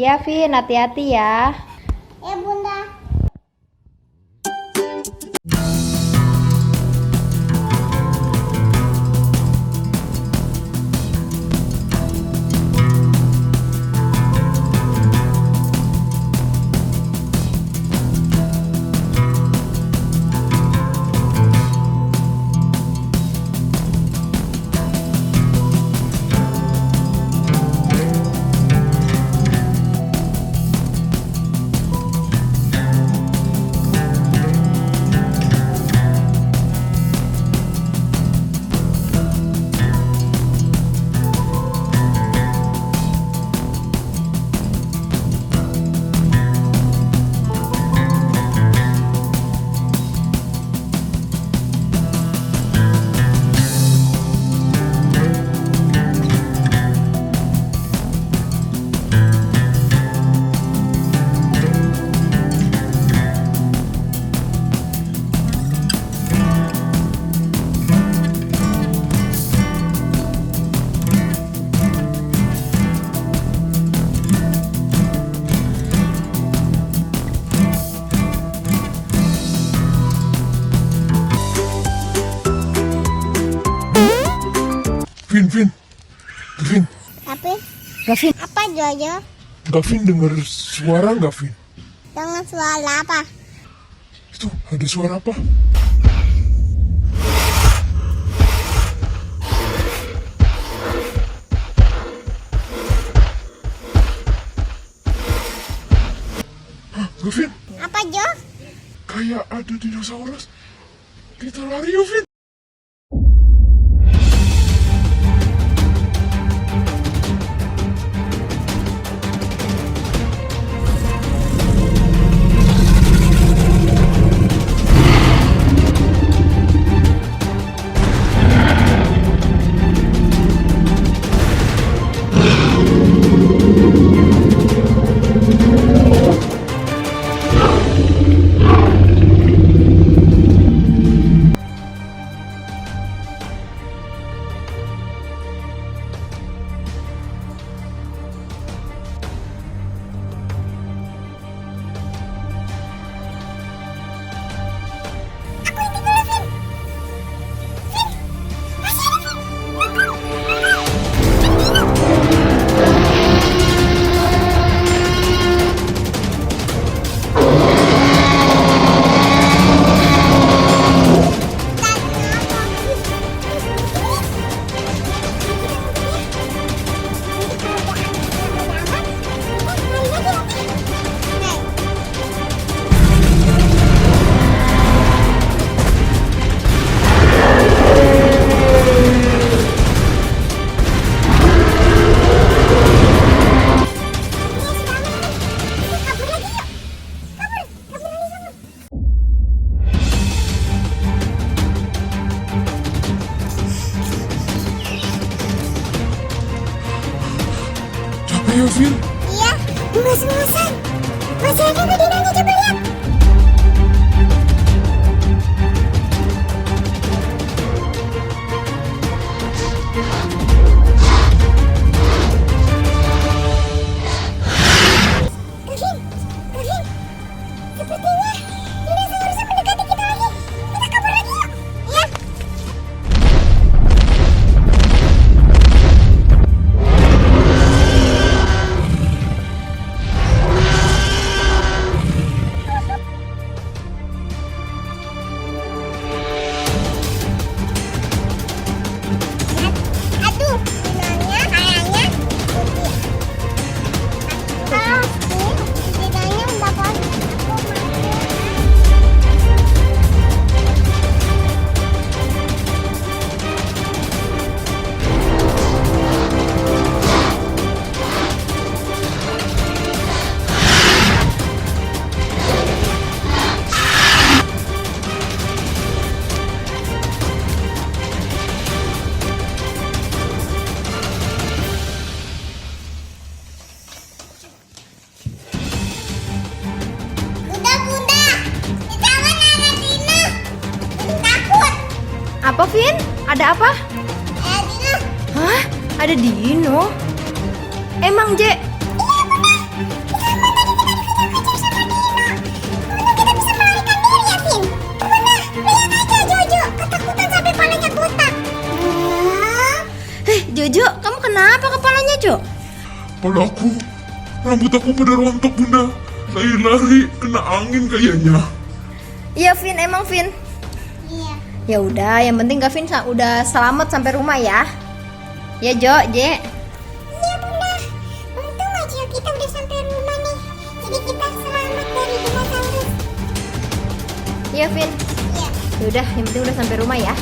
Ya, Vin, hati-hati ya. Ya, Bunda. Vin, Tapi Gavin, apa Jojo? Gavin dengar suara nggak, Vin? Dengan suara apa? Itu ada suara apa? Hah, Gavin, Apa Jo? kayak ada dinosaurus. Kita lari yuk, Vin. Capek ya, Vin? Iya, ngos-ngosan. Masih ada nggak dinanya, coba lihat. Gavin, sepertinya dinosaurusnya mendekati kita lagi. Kita kabur lagi yuk. Iya. Aduh, dinanya kayaknya putih. Dinanya udah pagi. Bunda, jangan ada Dina. Takut. apa Vin? Ada apa? Dina. Hah? Ada dino? Emang, Je? Iya benar. Kepalaku, rambut aku pada rontok bunda. Lari-lari kena angin kayaknya. Iya Vin, emang Vin. Iya. Ya udah, yang penting Gavin udah selamat sampai rumah ya. Ya Jo, Je. Iya bunda. Untung aja kita udah sampai rumah nih. Jadi kita selamat dari dinosaurus. Iya Vin. Iya. Ya udah, yang penting udah sampai rumah ya.